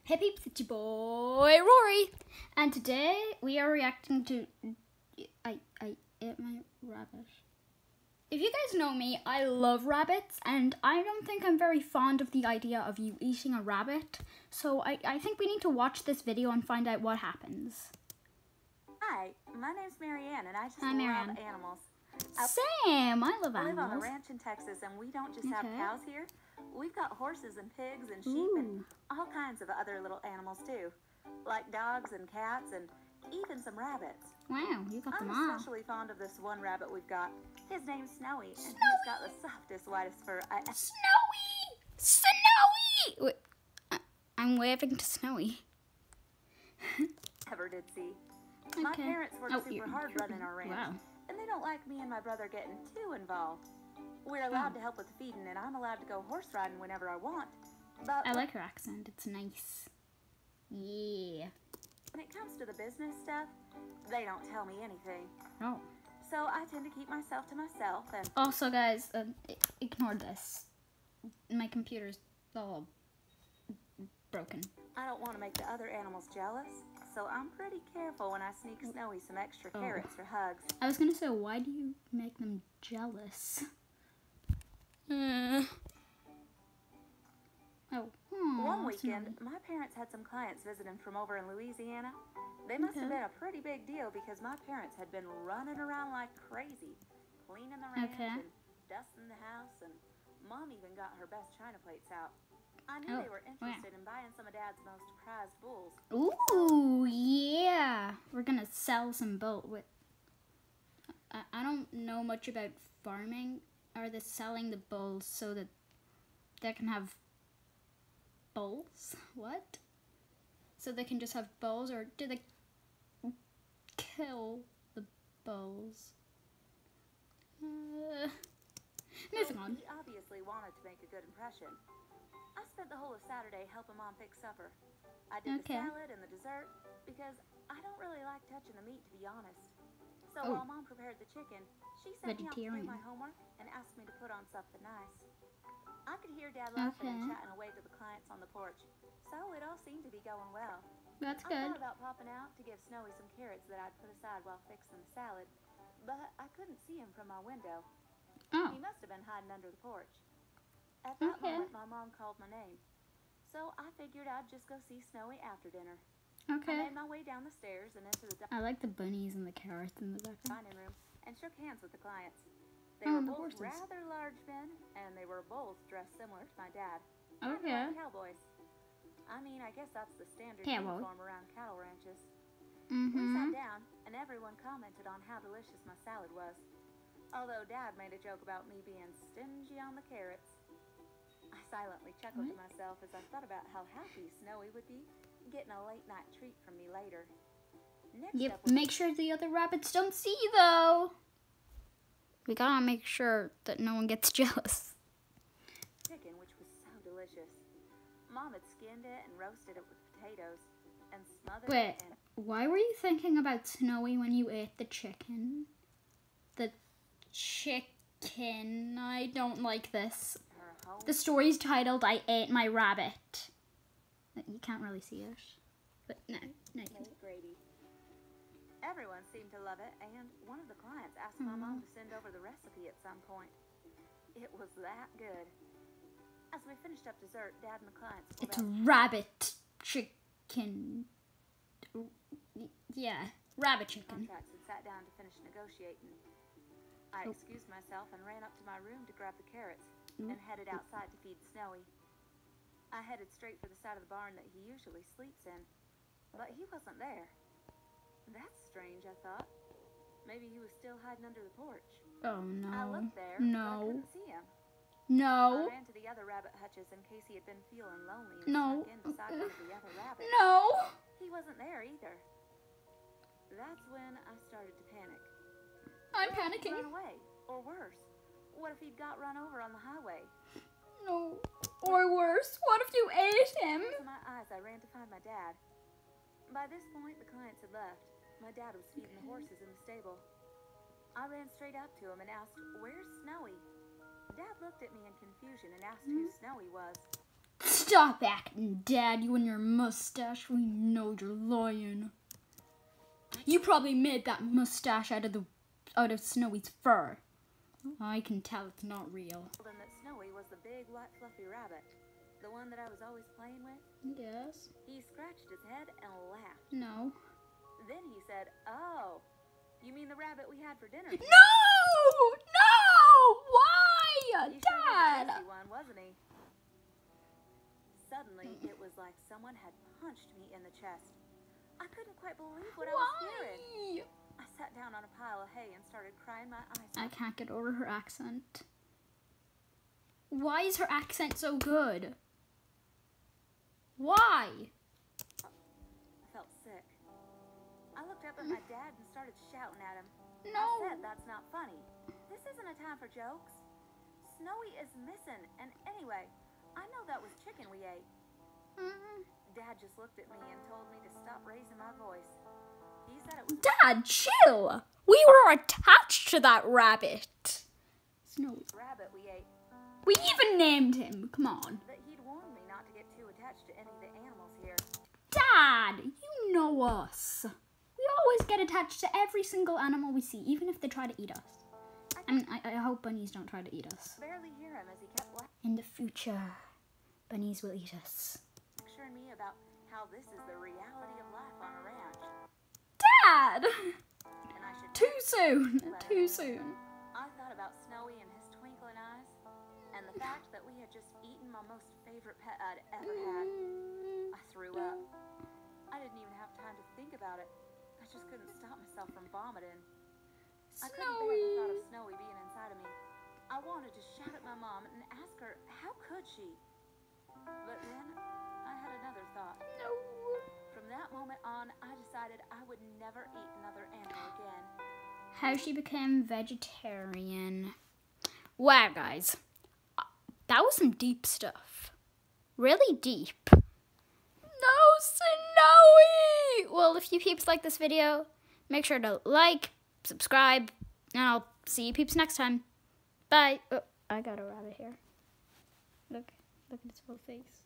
Hey peeps, it's your boy Rory, and today we are reacting to I ate my rabbit. If you guys know me, I love rabbits, and I don't think I'm very fond of the idea of you eating a rabbit, so I think we need to watch this video and find out what happens. Hi, my name's Marianne, and I just love animals. Same, I love animals. I live on a ranch in Texas, and we don't just have cows here. We've got horses and pigs and sheep and all kinds of other little animals too, like dogs and cats and even some rabbits. Wow, you got them all. I'm especially fond of this one rabbit we've got. His name's Snowy, and he's got the softest, whitest fur. Snowy! Snowy! Wait, I'm waving to Snowy. Ever did see. My parents worked super hard running our ranch, and they don't like me and my brother getting too involved. We're allowed to help with the feeding, and I'm allowed to go horse riding whenever I want. But I like her accent. It's nice. Yeah. When it comes to the business stuff, they don't tell me anything. Oh. So I tend to keep myself to myself. And also, guys, ignore this. My computer's all broken. I don't want to make the other animals jealous, so I'm pretty careful when I sneak Snowy some extra carrots for hugs. I was gonna say, why do you make them jealous? One weekend, my parents had some clients visiting from over in Louisiana. They must have been a pretty big deal because my parents had been running around like crazy, cleaning the ranch and dusting the house, and Mom even got her best china plates out. I knew they were interested in buying some of Dad's most prized bulls. Ooh, yeah. We're gonna sell some bulls. I don't know much about farming. Are they selling the bulls so that they can have bulls? What? So they can just have bulls, or do they kill the bulls? Moving on. He obviously wanted to make a good impression. I spent the whole of Saturday helping Mom fix supper. I did the salad and the dessert because I don't really like touching the meat, to be honest. So while Mom prepared the chicken, she sent me out to do my homework and asked me to put on something nice. I could hear Dad laughing and chatting away to the clients on the porch, so it all seemed to be going well. That's good. I thought about popping out to give Snowy some carrots that I'd put aside while fixing the salad, but I couldn't see him from my window. He must have been hiding under the porch. At that moment, my mom called my name, so I figured I'd just go see Snowy after dinner. I made my way down the stairs and into the I like the bunnies and the carrots in the background. Dining room and shook hands with the clients. They were both rather large men, and they were both dressed similar to my dad. Like cowboys. I mean, I guess that's the standard uniform around cattle ranches. We sat down, and everyone commented on how delicious my salad was. Although Dad made a joke about me being stingy on the carrots. I silently chuckled to myself as I thought about how happy Snowy would be getting a late night treat from me later. Make sure the other rabbits don't see you, though. We gotta make sure that no one gets jealous. Chicken, which was so delicious. Mom had skinned it and roasted it with potatoes and smothered it in. Why were you thinking about Snowy when you ate the chicken? The chicken. I don't like this. The story's titled, I Ate My Rabbit. You can't really see it. But no, you can. Gravy. Everyone seemed to love it, and one of the clients asked my mom to send over the recipe at some point. It was that good. As we finished up dessert, Dad and the clients It's rabbit chicken. Yeah, rabbit chicken. Contracts and sat down to finish negotiating. I excused myself and ran up to my room to grab the carrots and headed outside to feed Snowy. I headed straight for the side of the barn that he usually sleeps in, but he wasn't there. That's strange, I thought. Maybe he was still hiding under the porch. Oh, no. I looked there, but I couldn't see him. No. I ran to the other rabbit hutches in case he had been feeling lonely and snuck in beside one of the other rabbits. No. He wasn't there either. That's when I started to panic. I'm panicking. Run away, or worse. What if he'd got run over on the highway? No. Or worse, what if you ate him? With my eyes, I ran to find my dad. By this point, the clients had left. My dad was feeding the horses in the stable. I ran straight up to him and asked, "Where's Snowy?" Dad looked at me in confusion and asked who Snowy was. Stop acting, Dad. You and your mustache. We know you're lying. You probably made that mustache out of Snowy's fur. I can tell it's not real. That Snowy was the big, white, fluffy rabbit. The one that I was always playing with? Yes. He scratched his head and laughed. No. Then he said, "Oh, you mean the rabbit we had for dinner?" No! No! Why? He Dad! sure was a juicy one, wasn't he? Suddenly, it was like someone had punched me in the chest. I couldn't quite believe what I was hearing. I sat down on a pile of hay and started crying my eyes out. I can't get over her accent. Why is her accent so good? Why? I felt sick. I looked up at my dad and started shouting at him. No. I said, "That's not funny. This isn't a time for jokes. Snowy is missing, and anyway, I know that was chicken we ate." Dad just looked at me and told me to stop raising my voice. He said it was... Dad, chill! We were attached to that rabbit. Snowy. Rabbit we ate. We even named him. Come on. That he'd warned me not to get too attached to any of the animals here. Dad, you know us. We always get attached to every single animal we see, even if they try to eat us. I hope bunnies don't try to eat us. Barely hear him as he kept In the future, bunnies will eat us. lecturing me about how this is the reality of life on a ranch. Dad! And I should Too soon. Too soon. I thought about Snowy and his twinkling eyes, and the fact that we had just eaten my most favorite pet I'd ever had. I threw up. I didn't even have time to think about it. I just couldn't stop myself from vomiting. I couldn't bear the thought of Snowy being inside of me. I wanted to shout at my mom and ask her, how could she? But then I had another thought. No. From that moment on, I decided I would never eat another animal again. How she became vegetarian. Wow, guys. That was some deep stuff. Really deep. No, Snowy! Well, if you peeps like this video, make sure to like, subscribe, and I'll see you peeps next time. Bye. Oh, I got a rabbit here. Look at his whole face.